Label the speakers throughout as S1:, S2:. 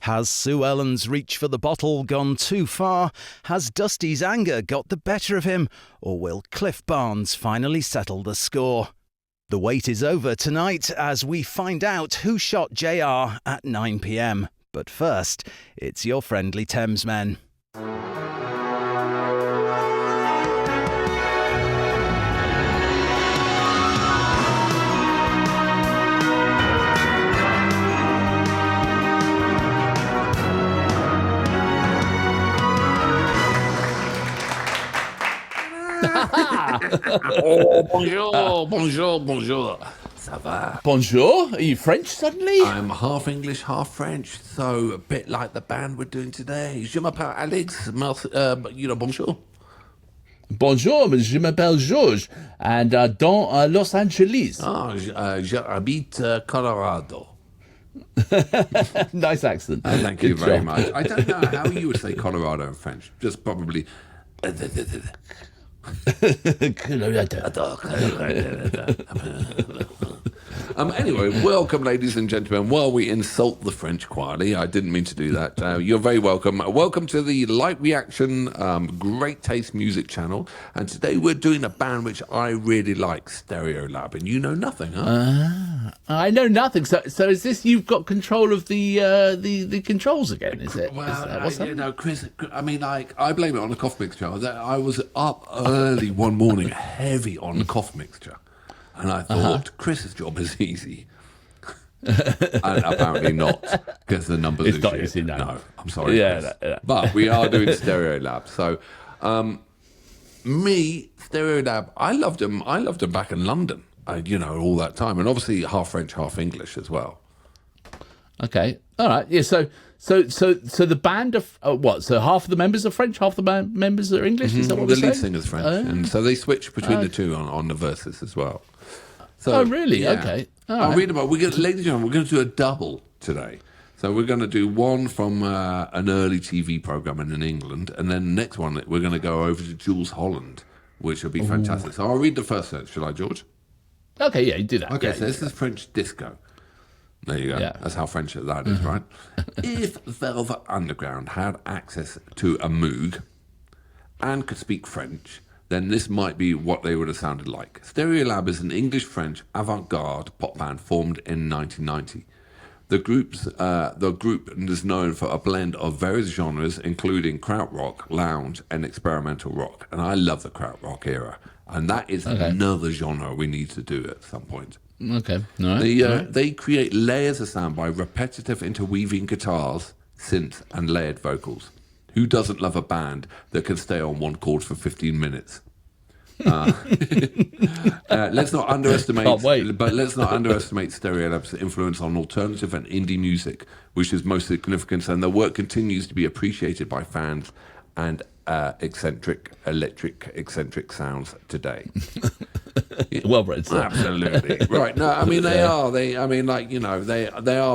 S1: Has Sue Ellen's reach for the bottle gone too far? Has Dusty's anger got the better of him? Or will Cliff Barnes finally settle the score? The wait is over tonight as we find out who shot JR at 9 p.m. But first, it's your friendly Thamesmen.
S2: Oh, bonjour. Ça va?
S3: Bonjour. Are you French suddenly?
S2: I'm half English, half French, so a bit like the band we're doing today. Je m'appelle Alex, bonjour.
S3: Bonjour, je m'appelle Georges, and dans Los Angeles.
S2: J'habite Colorado.
S3: Nice accent.
S2: Thank you very much. I don't know how you would say Colorado in French. Just probably... Anyway, welcome, ladies and gentlemen. While we insult the French quietly, I didn't mean to do that. You're very welcome. Welcome to the Light Reaction Great Taste Music channel. And today we're doing a band which I really like, Stereolab. And you know nothing, huh?
S3: I know nothing. So is this you've got control of the controls again? Is it?
S2: Well, Chris. I mean, I blame it on the cough mixture. I was up early one morning, heavy on the cough mixture. And I thought, Chris's job is easy. And apparently not, because the numbers
S3: it's
S2: are
S3: not
S2: shit.
S3: easy, no.
S2: No, I'm sorry,
S3: Yeah.
S2: But we are doing Stereolab. So, Stereolab, I loved them back in London, all that time. And obviously half French, half English as well.
S3: Okay. All right. Yeah. So the band of what? So half of the members are French, half the members are English. Is that what
S2: the
S3: we're
S2: lead
S3: saying?
S2: singer's French, and so they switch between the two on the verses as well. So,
S3: really?
S2: Yeah.
S3: Okay. All
S2: I'll
S3: right.
S2: read about. Ladies and gentlemen, we're going to do a double today. So we're going to do one from an early TV program in England, and then the next one we're going to go over to Jules Holland, which will be fantastic. So I'll read the first sentence. Shall I, George?
S3: Okay. Yeah, you do that.
S2: Okay.
S3: Yeah,
S2: So this is French disco. There you go.
S3: Yeah.
S2: That's how French that is, right? If Velvet Underground had access to a Moog and could speak French, then this might be what they would have sounded like. Stereolab is an English-French avant-garde pop band formed in 1990. The group is known for a blend of various genres, including krautrock, lounge, and experimental rock. And I love the krautrock era. And that is another genre we need to do at some point.
S3: Okay. All right.
S2: They create layers of sound by repetitive interweaving guitars, synths, and layered vocals. Who doesn't love a band that can stay on one chord for 15 minutes? Let's not underestimate Stereolab's influence on alternative and indie music, which is most significant, and their work continues to be appreciated by fans and eccentric sounds today.
S3: Well read, sir.
S2: Absolutely right. No, I mean they are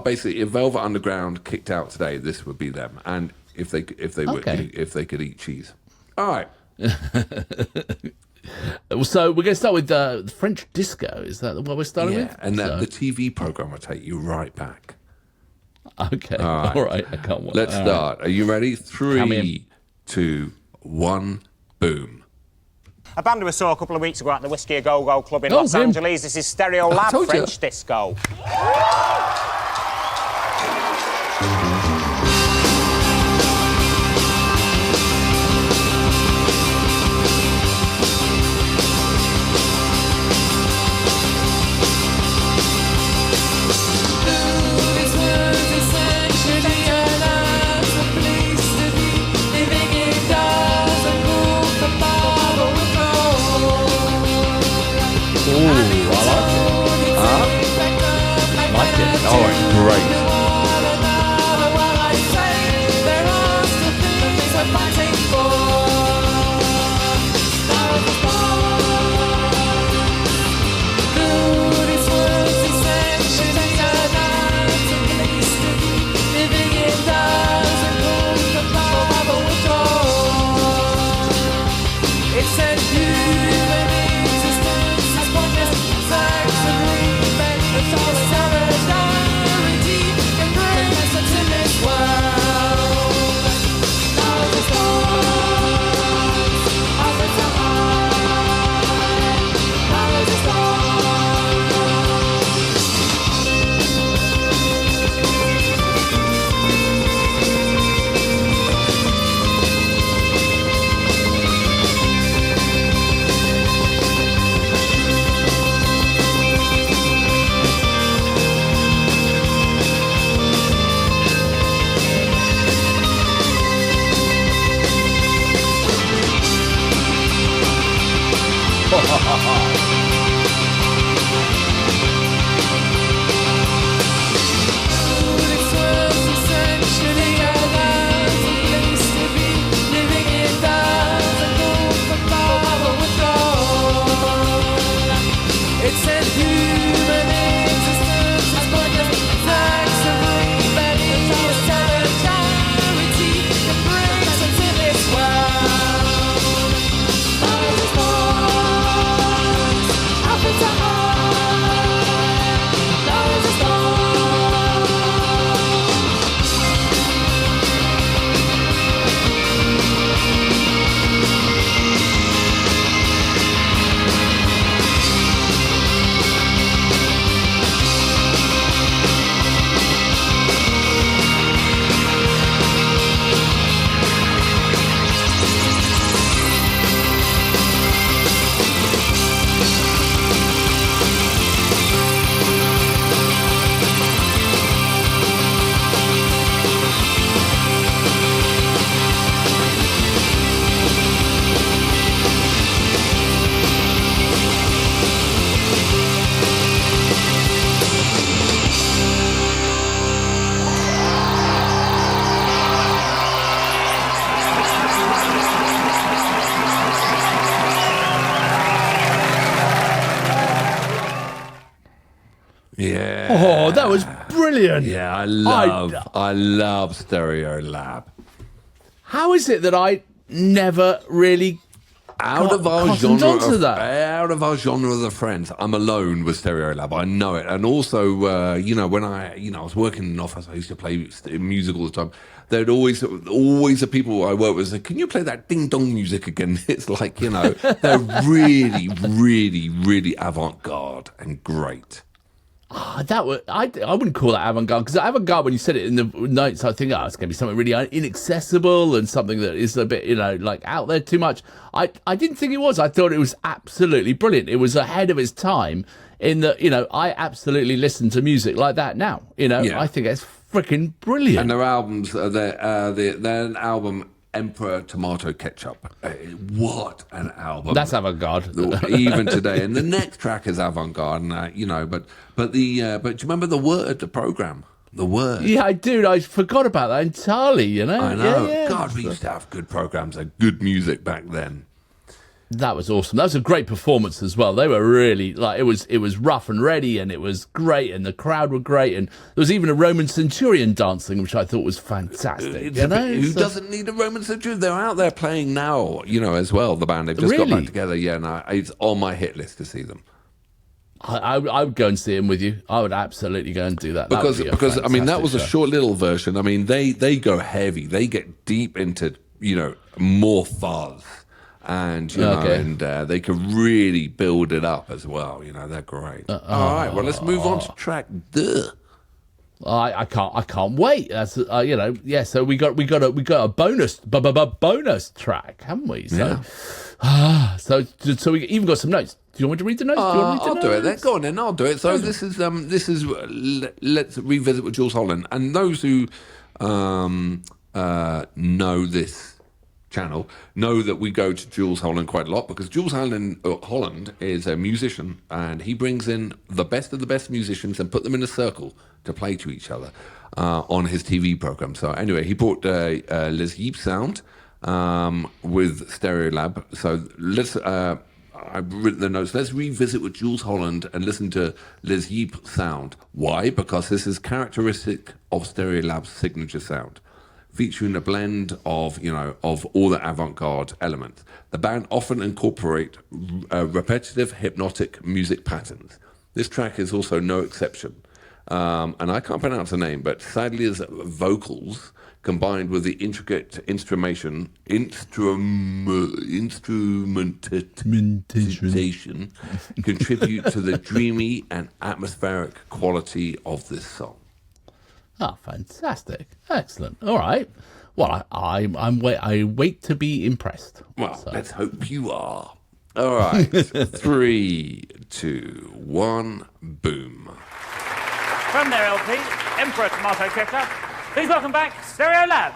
S2: basically. If Velvet Underground kicked out today, this would be them. And if they could eat cheese. All right.
S3: So we're going to start with French disco. Is that what we're starting with?
S2: Yeah, and the TV program will take you right back.
S3: Okay. All right. I can't wait.
S2: Let's start. Are you ready? 3, 2, 1, boom.
S4: A band we saw a couple of weeks ago at the Whiskey A Go Go Club in Los Angeles. This is Stereolab French Disco.
S2: Yeah.
S3: Oh, that was brilliant.
S2: Yeah, I love Stereolab.
S3: How is it that I never really
S2: Out of our
S3: cottoned
S2: genre
S3: onto
S2: of,
S3: that?
S2: out of our genre of the friends, I'm alone with Stereolab. I know it, and also, when I was working in an office, I used to play music all the time. There'd always the people I work with say, "Can you play that ding dong music again?" It's like they're really, really, really avant-garde and great.
S3: That was I wouldn't call that avant-garde, because avant-garde, when you said it in the notes, I think it's going to be something really inaccessible and something that is a bit like out there too much. I didn't think it was. I thought it was absolutely brilliant. It was ahead of its time in that I absolutely listen to music like that now.
S2: Yeah.
S3: I think it's freaking brilliant.
S2: And their albums, their album Emperor Tomato Ketchup. What an album!
S3: That's avant-garde.
S2: Even today. And the next track is avant-garde, and, but do you remember the program? The Word.
S3: Yeah, I do. I forgot about that entirely.
S2: I know.
S3: Yeah.
S2: God, we used to have good programs and good music back then.
S3: That was awesome. That was a great performance as well. They were really it was rough and ready, and it was great, and the crowd were great, and there was even a Roman centurion dancing, which I thought was fantastic.
S2: Who doesn't need a Roman centurion? They're out there playing now, as well. The band, they've just got back together. Yeah, no, it's on my hit list to see them.
S3: I would go and see him with you. I would absolutely go and do that.
S2: Because I mean, that was a
S3: show.
S2: short little version. I mean, they go heavy. They get deep into more fuzz. And they can really build it up as well. They're great. All right, well, let's move on to track Duh.
S3: I can't wait. That's So we got a bonus track, haven't we? So so we even got some notes. Do you want me to read the notes?
S2: I'll do it then. Go on then. I'll do it. So this is let's revisit with Jules Holland, and those who know this channel know that we go to Jules Holland quite a lot, because Jules Holland is a musician, and he brings in the best of the best musicians and put them in a circle to play to each other on his TV program. So anyway, he brought Les Yper sound with Stereolab. So let's I've written the notes. Let's revisit with Jules Holland and listen to Les Yper sound. Why? Because this is characteristic of Stereolab's signature sound, featuring a blend of all the avant-garde elements. The band often incorporate repetitive hypnotic music patterns. This track is also no exception. And I can't pronounce the name, but Sadlier's vocals, combined with the intricate instrumentation, contribute to the dreamy and atmospheric quality of this song.
S3: Oh, fantastic. Excellent. All right. Well, I wait to be impressed.
S2: Well, let's hope you are. All right. 3, 2, 1, boom.
S5: From their LP, Emperor Tomato Ketchup, please welcome back Stereolab.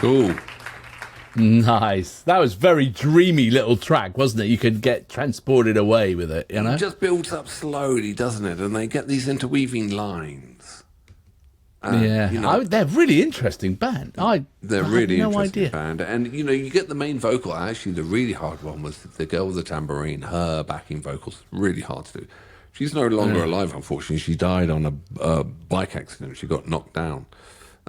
S2: Cool.
S3: Nice. That was very dreamy little track, wasn't it? You could get transported away with it, you know?
S2: It just builds up slowly, doesn't it? And they get these interweaving lines.
S3: Yeah.
S2: You know,
S3: They're really interesting band.
S2: they're really
S3: no
S2: interesting
S3: idea.
S2: band. And, you know, you get the main vocal. Actually, the really hard one was the girl with the tambourine, her backing vocals. Really hard to do. She's no longer alive, unfortunately. She died on a bike accident. She got knocked down.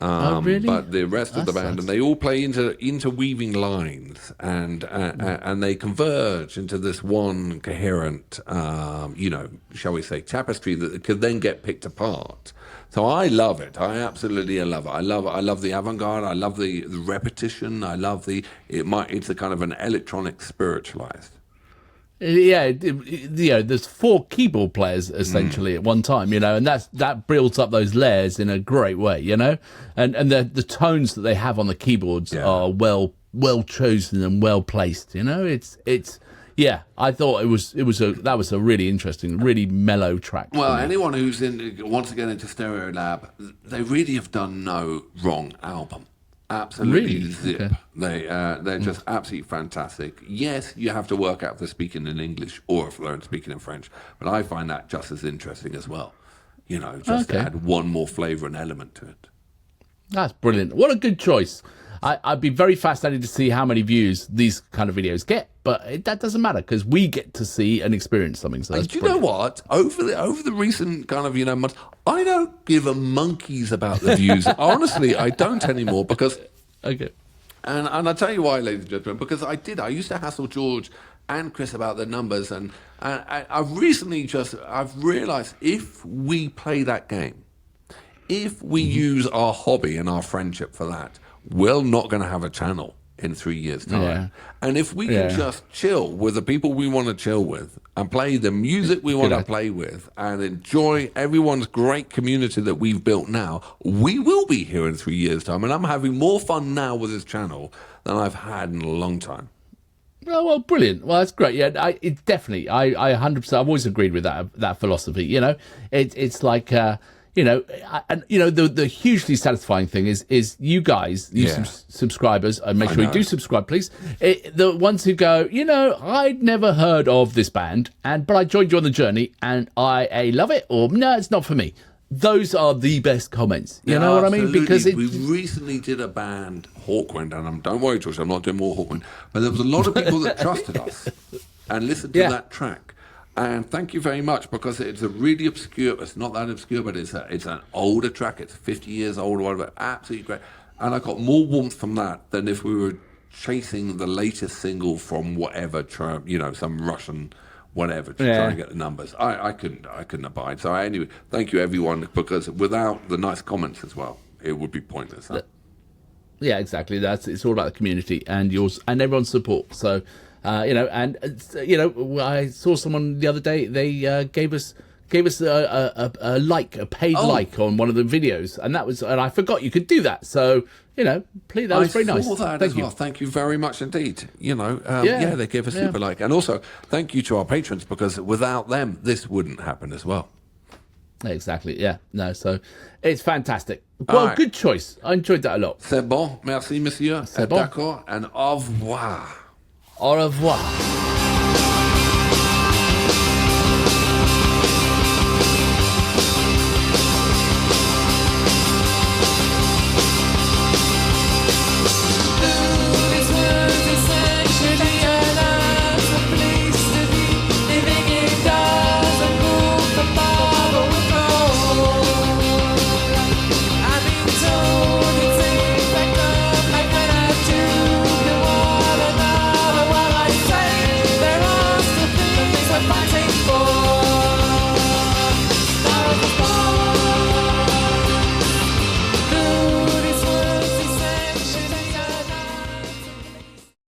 S3: Really?
S2: But the rest of the band,
S3: sucks.
S2: and they all play interweaving lines, and they converge into this one coherent, you know, shall we say, tapestry that could then get picked apart. So I love it. I absolutely love it. I love the avant-garde. I love the repetition. I love it's a kind of an electronic spiritualized.
S3: Yeah, there's 4 keyboard players essentially at one time, you know, and that builds up those layers in a great way, you know, and the tones that they have on the keyboards are well chosen and well placed, you know. It's I thought that was a really interesting, really mellow track.
S2: Well, anyone who's wants to get into Stereolab, they really have done no wrong album. Absolutely
S3: Really?
S2: zip.
S3: Okay.
S2: They're just absolutely fantastic. Yes, you have to work out if they're speaking in English or if they're speaking in French, but I find that just as interesting as well. You know, just to add one more flavour and element to it.
S3: That's brilliant. What a good choice. I'd be very fascinated to see how many views these kind of videos get, but that doesn't matter because we get to see and experience something. So that's
S2: Do you know what? Over the recent kind of months, I don't give a monkeys about the views. Honestly, I don't anymore because.
S3: Okay.
S2: And I'll tell you why, ladies and gentlemen, because I used to hassle George and Chris about the numbers, and I've recently I've realised if we play that game, if we use our hobby and our friendship for that, we're not going to have a channel in 3 years' time.
S3: Yeah.
S2: And if we can just chill with the people we want to chill with and play the music we want to play with and enjoy everyone's great community that we've built now, we will be here in 3 years' time. And I'm having more fun now with this channel than I've had in a long time.
S3: Oh, well, brilliant. Well, that's great. Yeah, I 100%. I've always agreed with that philosophy. You know, it's like. The hugely satisfying thing is you guys, subscribers, and make sure you do subscribe, please. The ones who go, I'd never heard of this band, but I joined you on the journey, and I love it, or no, it's not for me. Those are the best comments. You know what I mean? Because
S2: we recently did a band, Hawkwind, and don't worry, George, I'm not doing more Hawkwind, but there was a lot of people that trusted us and listened to that track. And thank you very much, because it's a really obscure, it's not that obscure, but it's an older track, it's 50 years old or whatever, absolutely great. And I got more warmth from that than if we were chasing the latest single from whatever, some Russian whatever, to try and get the numbers. I couldn't abide. So anyway, thank you everyone, because without the nice comments as well, it would be pointless. Huh?
S3: Yeah, exactly. It's all about the community and yours and everyone's support. So, I saw someone the other day. They gave us a paid like on one of the videos, and I forgot you could do that. So please, that was very nice.
S2: I saw that as well. Thank you very much indeed. They gave us super like, and also thank you to our patrons, because without them, this wouldn't happen as well.
S3: Exactly. Yeah. No. So it's fantastic. Well, right. Good choice. I enjoyed that a lot.
S2: C'est bon. Merci, monsieur.
S3: C'est bon.
S2: D'accord. And au revoir.
S3: Au revoir.
S6: Fighting for